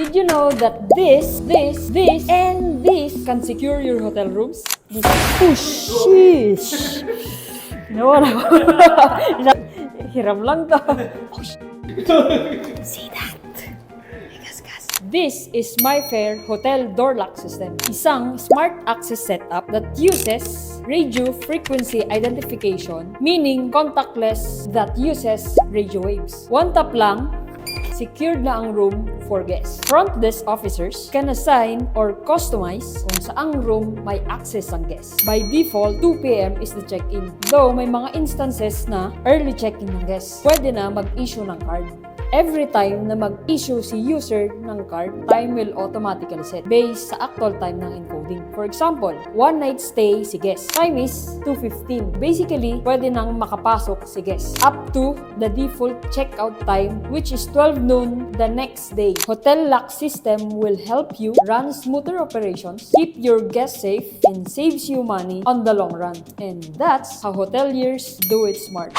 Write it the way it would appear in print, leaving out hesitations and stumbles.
Did you know that this, and this can secure your hotel rooms? This, oh, sheesh! Nawala ko. Hiram lang to. Oh, see that? Gas. This is Mifare Hotel Door Lock System. Isang smart access setup that uses radio frequency identification, meaning contactless that uses radio waves. One tap lang, secured na ang room for guests. Front desk officers can assign or customize kung saang room may access ang guests. By default, 2 p.m. is the check-in. Though may mga instances na early check-in ng guests, pwede na mag-issue ng card. Every time na mag-issue si user ng card, time will automatically set based sa actual time ng encoding. For example, one night stay si guest. Time is 2:15. Basically, pwede nang makapasok si guest up to the default checkout time, which is 12 noon the next day. Hotel lock system will help you run smoother operations, keep your guests safe, and saves you money on the long run. And that's how hoteliers do it smart.